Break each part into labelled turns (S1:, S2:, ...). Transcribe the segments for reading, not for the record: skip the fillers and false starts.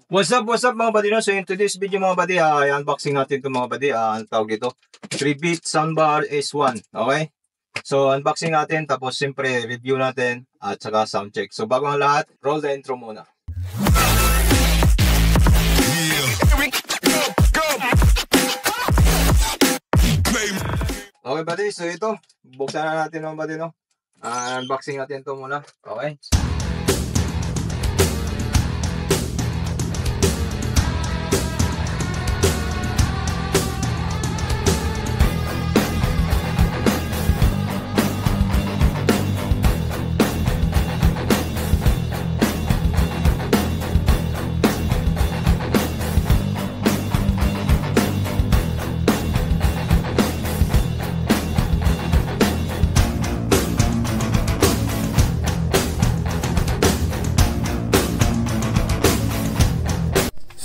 S1: What's up mga buddy, no? So in today's video mga buddy, i-unboxing natin itong mga buddy, ang tawag dito 3-bit soundbar S1, okay? So unboxing natin, tapos siyempre review natin at saka sound check. So bago ang lahat, roll the intro muna. Okay buddy, so ito, buksan na natin mga buddy, no? Unboxing natin ito muna, okay?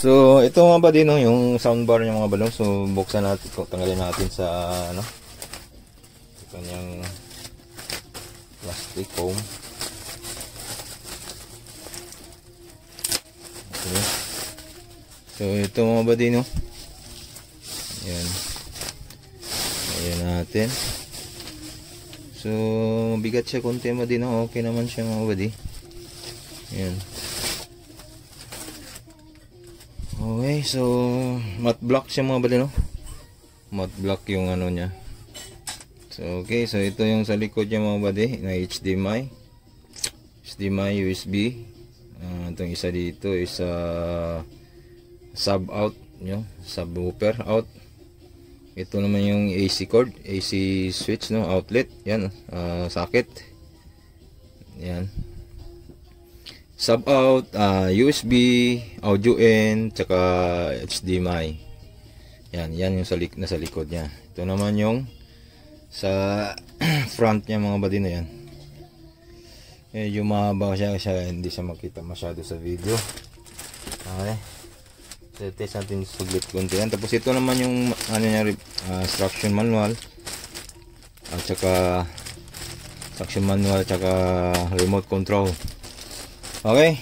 S1: So ito mga buddy, no, yung soundbar niya mga balong. So buksan natin, tanggalin natin sa ano, kanyang plastic foam. Okay. So ito mga buddy, no. Ayan. Ayan natin. So mabigat siya konti mga buddy, no. Okay naman siya mga buddy. Ayan. Okay, so matte black siya mga buddy, no? Matte black yung ano niya. So okay, so ito yung sa likod niya mga buddy, na HDMI, USB. Itong isa dito is sub out, yung subwoofer out. Ito naman yung AC cord, AC switch, no, outlet, yan, socket. Yan. Sub out, USB, audio in, tsaka HDMI. Yan yung nasa likod niya. Ito naman yung sa front niya mga buddy, na yan. Medyo mahaba siya hindi siya makita masyado sa video. Okay. So test natin suglit konti yan. Tapos ito naman yung ano niya, instruction manual. At tsaka instruction manual, tsaka remote control. Okay,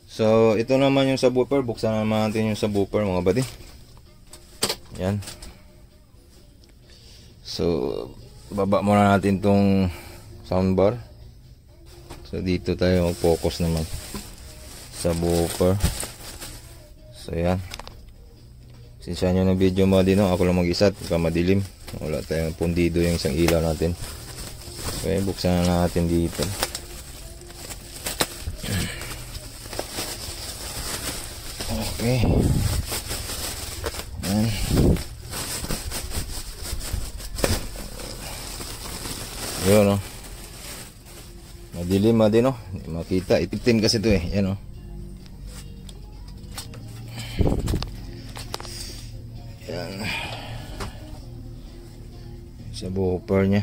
S1: so ito naman yung subwoofer. Buksan naman natin yung subwoofer mga buddy. Yan. So baba muna natin tong soundbar. So dito tayo mag-focus naman subwoofer. So yan, sinsya nyo ng video mga buddy, no? Ako lang mag-isa, madilim, wala tayong pundido yung isang ilaw natin. Okay, buksan na natin dito. Okay. Ayan. Yun, no. Madilim din, no. Hindi makita. Itim kasi ito eh. Yan, no. Yan. Subwoofer niya.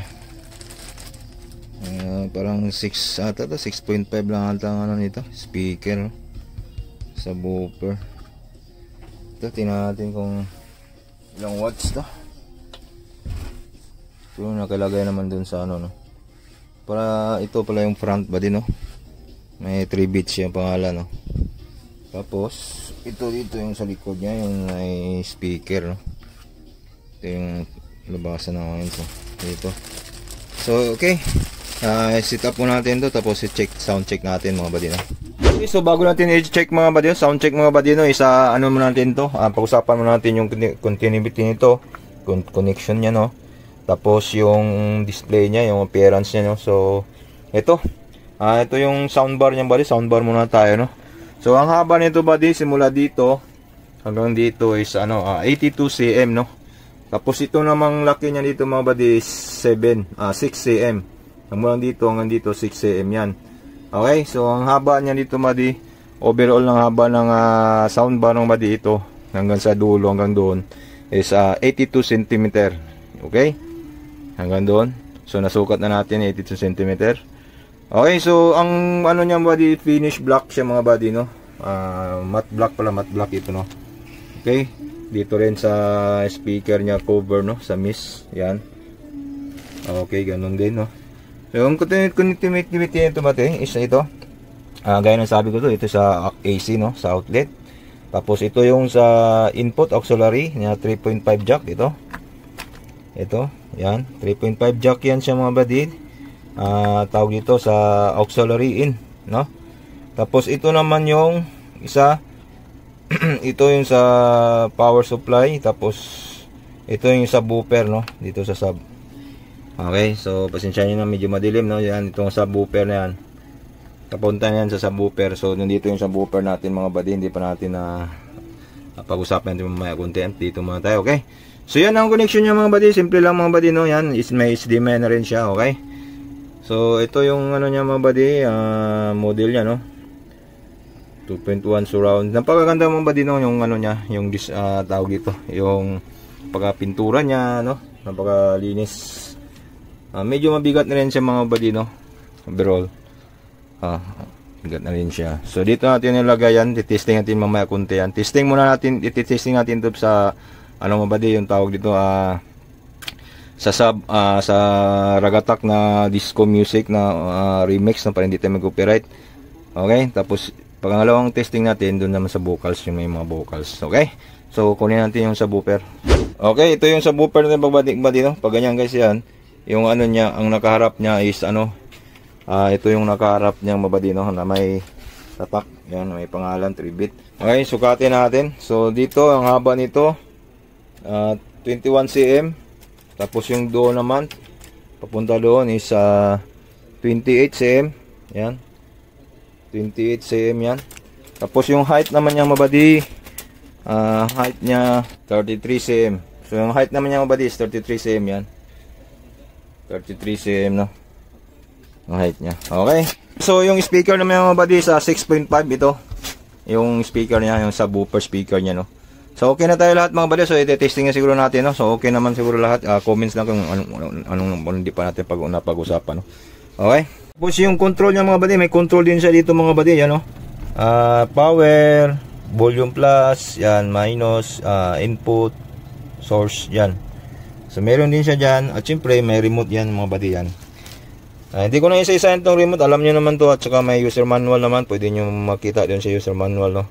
S1: Parang 6 ata to, 6.5 lang ata ang ano nito. Speaker, no. Subwoofer. Ito, tingnan natin kung ilang watts to. So nakalagay naman dun sa ano, no. Para ito pala yung front body, no. May 3 bits yung pangalan, no. Tapos ito dito yung sa likod niya, yung may speaker, no. Ito yung labasan ng ito dito. So okay, set up po natin to, tapos i-check, sound check natin mga buddy, no. Okay, so bago natin i-check mga buddy, sound check mga buddy, no, isa ano muna natin to, pag-usapan muna natin yung continuity nito, connection niya, no. Tapos yung display niya, yung appearance niya, no. So ito yung soundbar niya buddy, soundbar muna tayo, no. So ang haba nito buddy, simula dito hanggang dito is 82 cm, no. Tapos ito namang laki niya dito mga buddy is 6 cm. Mula dito hanggang dito 6 cm yan. Okay, so ang haba niya dito buddy, overall ng haba ng soundbar ng buddy ito hanggang sa dulo, hanggang doon is 82 cm. Okay, hanggang doon. So nasukat na natin 82 cm. Okay, so ang ano niya buddy, finish black siya mga buddy, no. Matte black pala, matte black ito, no. Okay, dito rin sa speaker niya cover, no, sa miss, yan. Okay, ganun din, no. So, yung connectivity nito mate is ito. Gaya ng sabi ko to, ito sa AC, no, sa outlet. Tapos ito yung sa input auxiliary na 3.5 jack ito. Yan, 3.5 jack yan siya mga buddy. Tawag dito sa auxiliary in, no? Tapos ito naman yung isa ito yung sa power supply, tapos ito yung subwoofer, no? Dito sa sub. Okay, so pasensya niyo na medyo madilim, no? Yan, itong subwoofer na yan. Kapunta yan sa subwoofer. So nandito yung subwoofer natin mga buddy. Hindi pa natin na pag-usapan natin mamaya kunti. Dito muna tayo, okay? So yan ang connection niya mga buddy. Simple lang mga buddy, no? Yan, may HDMI na rin siya, okay? So ito yung ano niya mga buddy, model niya, no? 2.1 surround. Napakaganda mga buddy, no? Yung ano niya, yung tawag ito, yung pagka-pintura niya, no? Napakalinis. Medyo mabigat na rin siya mga buddy, no? Overall. Bigat na rin siya. So dito natin nilagay yan. Titesting natin mamaya kunti yan. Testing muna natin. Ititesting natin ito sa ano mga buddy, yung tawag dito sa Ragatak na disco music na remix na para hindi tayo mag-copyright. Okay? Tapos pangalawang testing natin doon naman sa vocals, yung may mga vocals. Okay? So kunin natin yung subwoofer. Okay, ito yung subwoofer natin buddy, no? Pag ganyan guys yan, yung ano niya, ang nakaharap niya is ano, ito yung nakaharap niyang mabadi, no, na may tatak. Yan, may pangalan 3-bit. Okay, sukatin natin. So dito ang haba nito 21 cm. Tapos yung doon naman papunta doon is 28 cm. Yan, 28 cm yan. Tapos yung height naman niya mabadi, height niya 33 cm. So yung height naman niya mabadi is 33 cm yan. 33 cm, no, ang height niya. Okay. So yung speaker naman mga buddy sa 6.5 ito. Yung speaker niya, yung subwoofer speaker niya, no. So okay na tayo lahat mga buddy. So i-testing na siguro natin, no. So okay naman siguro lahat. Comments lang kung anong hindi pa natin pag-usapan, no. Okay. Tapos yung control niya mga buddy, may control din siya dito mga buddy, yan, no. Power, volume plus, yan, minus, input, source, yan. So meron din siya dyan. At syempre may remote yan mga buddy, yan. Hindi ko na isa-isahin itong remote. Alam nyo naman to. At saka may user manual naman. Pwede nyo makita doon sa user manual, no?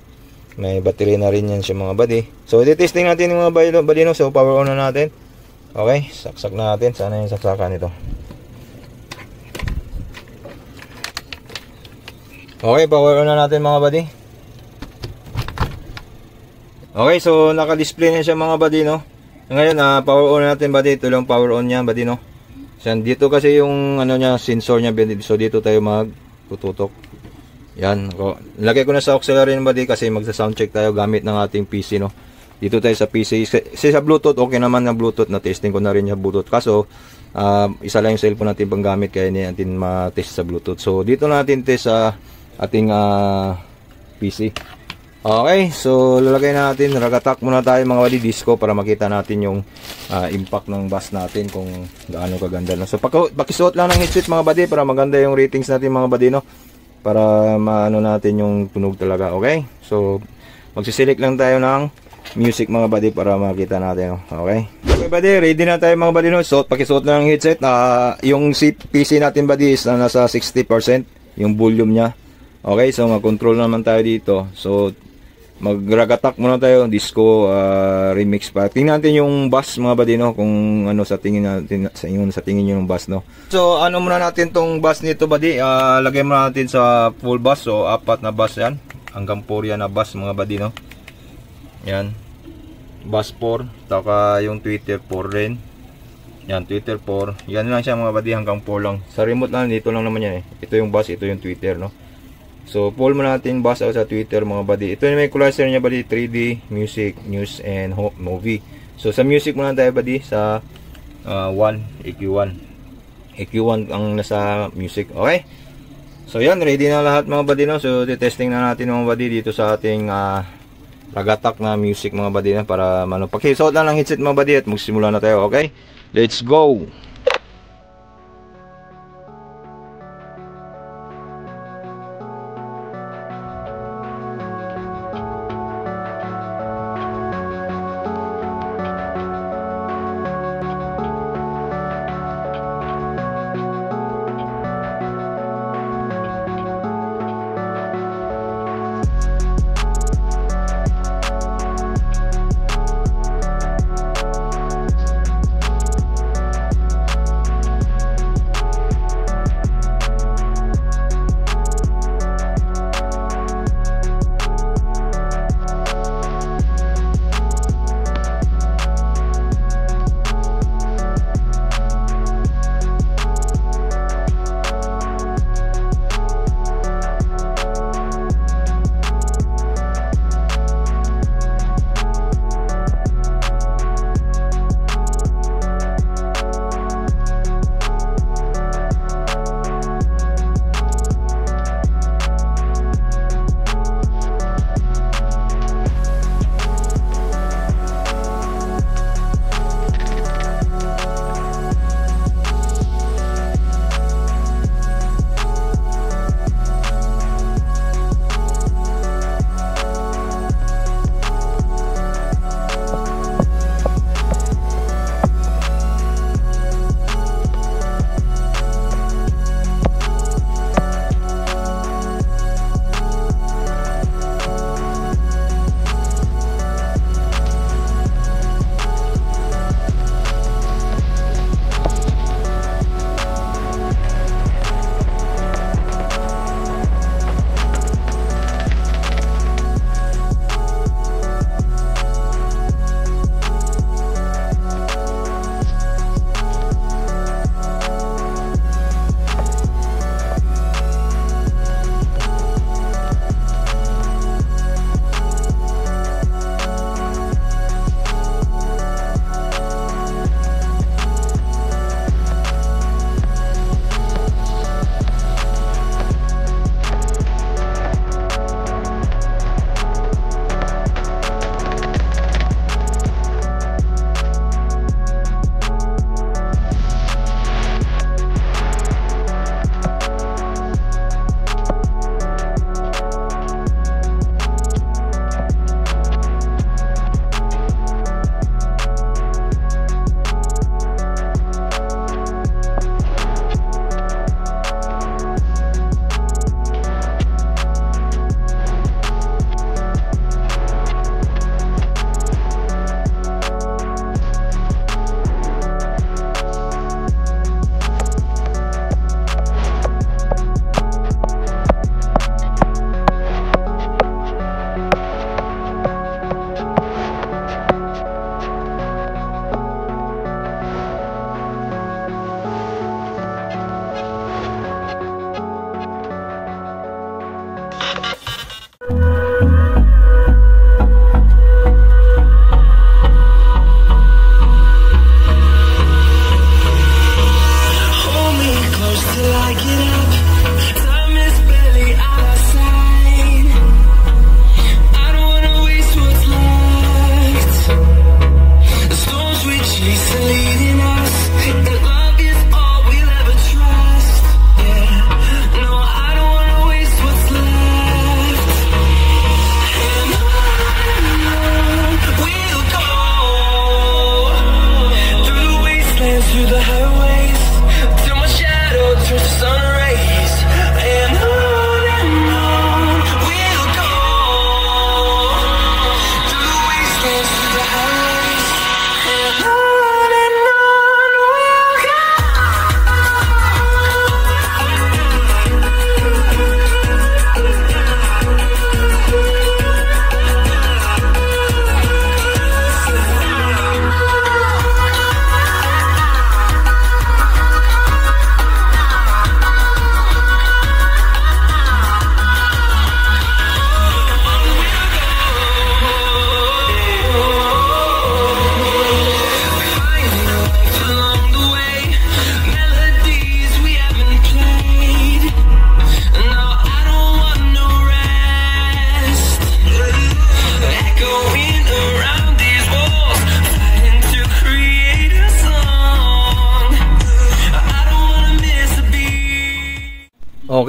S1: May battery na rin yan siya mga buddy. So i-testing natin yung mga buddy, no? So power on na natin. Okay, saksak na natin. Sana yung saksakan ito. Okay, power on na natin mga buddy. Okay, so naka-display na siya mga buddy, no? Ngayon, power on natin buddy. Ito lang power on niya buddy, no? So, dito kasi yung ano niya, sensor niya. So dito tayo magtututok. Yan. Nilagay ko na sa auxiliary buddy kasi magsa-sound check tayo gamit ng ating PC, no? Dito tayo sa PC. Sa Bluetooth, okay naman na Bluetooth. Na testing ko na rin yung Bluetooth. Kaso, isa lang yung cellphone natin pang gamit. Kaya hindi natin ma-test sa Bluetooth. So dito natin test sa ating PC. Okay, so lalagay natin, Ragatak muna tayo mga buddy, disco, para makita natin yung impact ng bass natin kung gaano kaganda, no? So pakisuot lang ng headset mga buddy para maganda yung ratings natin mga buddy, no? Para maano natin yung tunog talaga. Okay, so magsiselect lang tayo ng music mga buddy para makita natin, no? Okay, okay buddy, ready na tayo mga buddy, no? So pakisuot lang ng headset. Yung PC natin buddy is nasa 60% yung volume nya. Okay, so mag-control naman tayo dito. So mag-Ragatak muna tayo, disco remix pa. Tingnan natin yung bass mga buddy, no, kung ano sa tingin natin, sa tingin niyo yung bass, no. So ano muna natin tong bass nito buddy, lagay muna natin sa full bass. So 4 na bass yan, hanggang 4 yan na bass mga buddy, no. Yan, bass 4, taka yung tweeter 4 rin. Yan, tweeter 4. Yan lang siya mga buddy, hanggang 4 lang. Sa remote lang, dito lang naman yan, ito yung bass, ito yung tweeter, no. So, pull mo natin bass out sa Twitter mga buddy. Ito yung may equalizer niya buddy, 3D, music, news, and movie. So, sa music muna tayo buddy, sa 1, EQ1. EQ1 ang nasa music, okay? So, yan, ready na lahat mga buddy, no? So, testing na natin mga buddy dito sa ating Ragatak na music mga buddy, na para pakisuot lang ng headset mga buddy at magsimula na tayo, okay? Let's go!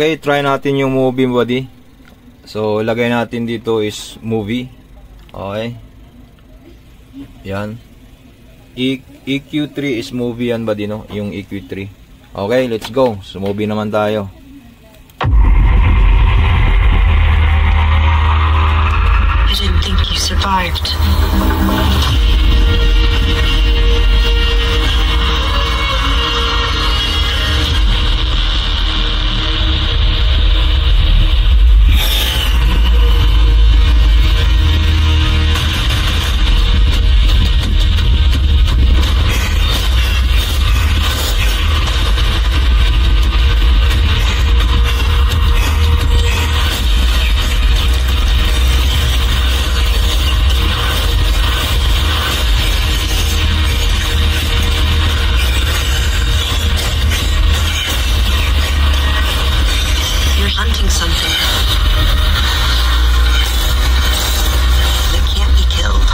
S1: Okay, try natin yung movie buddy. So, lagay natin dito is movie. Okay. Yan. EQ3 is movie yan buddy, no? Yung EQ3. Okay, let's go. So, movie naman tayo.
S2: I didn't think you survived. Hunting something that can't be killed.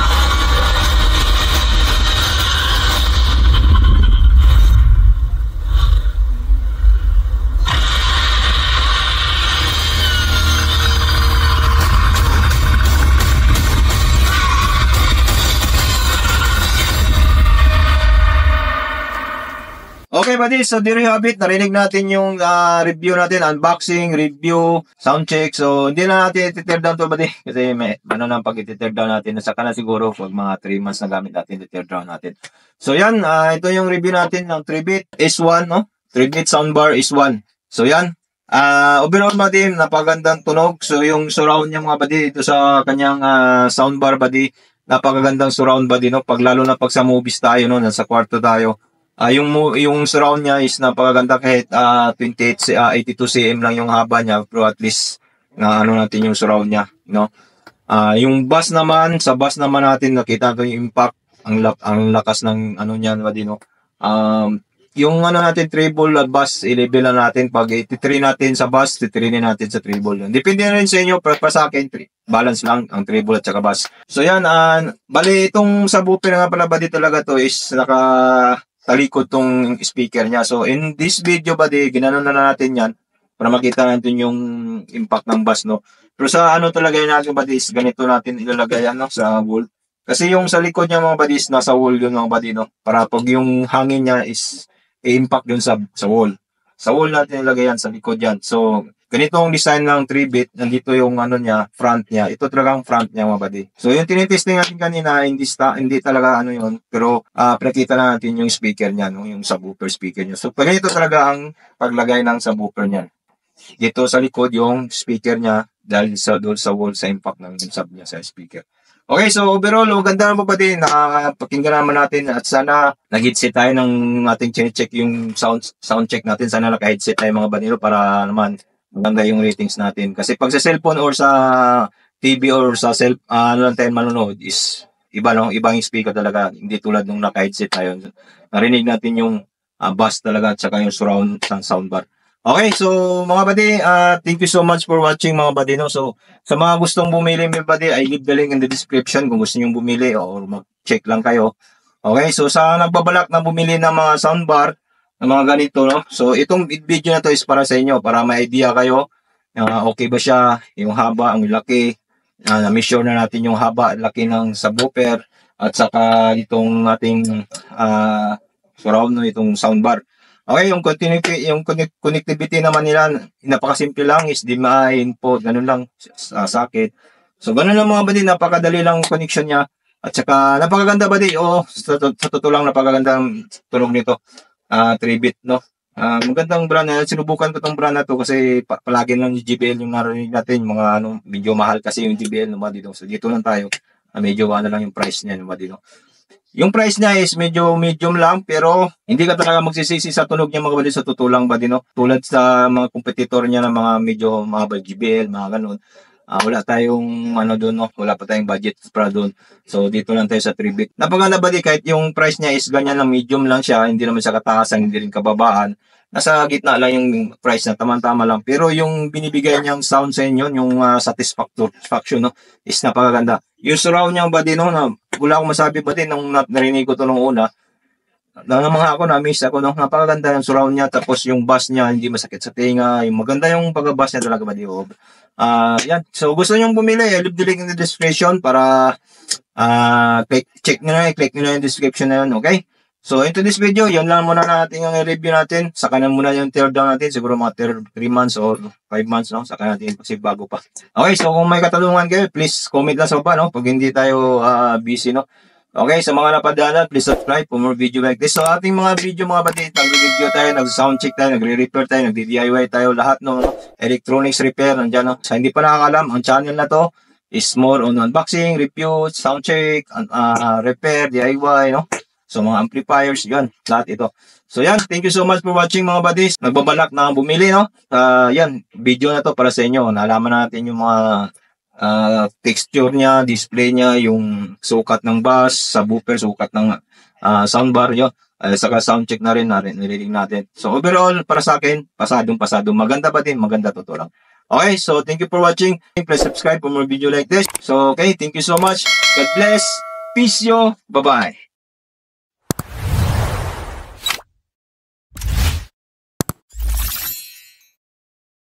S1: Okay buddy, so there you have it. Narinig natin yung review natin, unboxing, review, sound check. So hindi na natin i-tear down to buddy. Kasi may ano nang pag i-tear down natin. Nasaka na siguro pag mga 3 months na gamit natin, i-tear down natin. So yan, ito yung review natin ng 3-bit S1, no? 3-bit soundbar S1. So yan. Overall buddy, napagandang tunog. So yung surround niya mga buddy, ito sa kanyang soundbar buddy, napakagandang surround buddy, no? Pag lalo na pag sa movies tayo, no? Nasa kwarto tayo. Yung surround niya is napakaganda kahit 82 cm lang yung haba niya, pero at least na ano natin yung surround niya, no? Yung bass naman, sa bass naman natin nakita natin yung impact, ang lakas ng ano niyan, buddy, no? Yung ano natin treble at bass, i-level na natin pag i-3 natin sa bass, i-3 natin sa treble. Depende na rin sa inyo, pero sa akin balance lang ang treble at saka bass. So yan, bali itong subwoofer nga pala buddy talaga to is talikod tong speaker niya. So in this video buddy, ginanon na natin yan para makita natin yung impact ng bass, no? Pero sa ano talaga yun natin buddy is ganito natin ilalagay yan, no? Sa wall. Kasi yung sa likod niya mga buddy is nasa wall yun mga buddy, no? Para pag yung hangin niya is i-impact dun sa wall. Sa wall natin ilagay yan, sa likod yan. So ganito ang design ng 3-bit. Nandito yung ano niya, front niya. Ito talagang front niya mga buddy. So yung tinitesting natin kanina, hindi talaga ano yun. Pero pinakita na natin yung speaker niya, no? Yung subwoofer speaker niya. So ganito talaga ang paglagay ng subwoofer niya. Dito sa likod yung speaker niya dahil doon sa wall sa impact ng sub niya sa speaker. Okay, so overall, maganda naman ba din, nakapakinggan naman natin at sana nag-headset tayo ng ating check yung sound check natin. Sana naka-headset tayo mga banilo para naman maganda yung ratings natin. Kasi pag sa cellphone or sa TV or sa ano lang tayo manonood is iba, no? Ibang speaker talaga. Hindi tulad nung naka-headset tayo. Narinig natin yung bass talaga at saka yung surround soundbar. Okay, so mga buddy, thank you so much for watching mga buddy, no? So sa mga gustong bumili mga buddy, I leave the link in the description kung gusto niyo bumili or mag-check lang kayo. Okay, so sa nagbabalak na bumili ng mga soundbar, ng mga ganito, no? So itong video na to is para sa inyo, para may idea kayo, okay ba siya, yung haba, ang laki, na-measure na natin yung haba, laki ng subwoofer, at saka itong ating surround, no? Itong soundbar. Okay, yung connectivity naman nila, napakasimple lang, is HDMI input, ganun lang, socket. So ganun lang mga buddy, napakadali lang connection niya. At saka napakaganda buddy, sa totoo lang napakagandang tunog nito. 3-bit, no? Magandang brand na, sinubukan ko tong brand na to kasi palagi lang yung JBL yung narinig natin, yung mga ano, medyo mahal kasi yung JBL, no, buddy, no? So dito lang tayo, medyo ano lang yung price niya, no, buddy, no? Yung price niya is medyo medium lang, pero hindi ka talaga magsisisi sa tunog niya mga buddy, sa totoo lang buddy, no? Tulad sa mga competitor niya na mga medyo mga JBL, mga ganun. Wala tayong ano doon, no? Wala pa tayong budget para doon. So dito lang tayo sa 3-bit. Napaganda buddy, kahit yung price niya is ganyan lang, medium lang siya, hindi naman siya kataasan, hindi rin kababaan. Nasa gitna lang yung price na, tamang-tama lang. Pero yung binibigay niyang sound sa inyo, yung satisfaction, no, is napakaganda. Yung surround niya buddy, no, na wala akong masabi buddy, nung narinig ko to nung una, mga ako, na-miss ako, no? Napakaganda yung surround niya, tapos yung bass niya, hindi masakit sa tinga, yung maganda yung pag-bass niya talaga, buddy. Yan. So, gusto nyo bumili, leave the link in the description para check nyo na, click nyo na yung description na yun, okay? So, into this video, yun lang muna natin yung review natin. Saka na muna yung tear down natin. Siguro mga 3 months or 5 months, no? Saka natin kasi bago pa. Okay, so kung may katanungan kayo, please comment lang sa baba, no? Pag hindi tayo busy, no? Okay, sa mga napadaanan, please subscribe for more video like this. So, ating mga video, mga batid, nag-review tayo, nag-sound check tayo, nagre-repair tayo, nagdi-DIY tayo, lahat, no? Electronics repair, nandyan, no? Sa hindi pa nakakalam, ang channel na to is more on unboxing, review, sound check, repair, DIY, no? So, mga amplifiers, yun, lahat ito. So, yan, thank you so much for watching, mga buddies. Nagbabalak na bumili, no? Yan, video na to para sa inyo. Nalaman natin yung mga texture niya, display niya, yung sukat ng bass, subwoofer, sukat ng soundbar, yun. Saka sound check na rin, narinig natin. So, overall, para sa akin, pasado. Maganda pa din, maganda to lang. Okay, so, thank you for watching. Please subscribe for more video like this. So, okay, thank you so much. God bless. Peace yo. Bye-bye.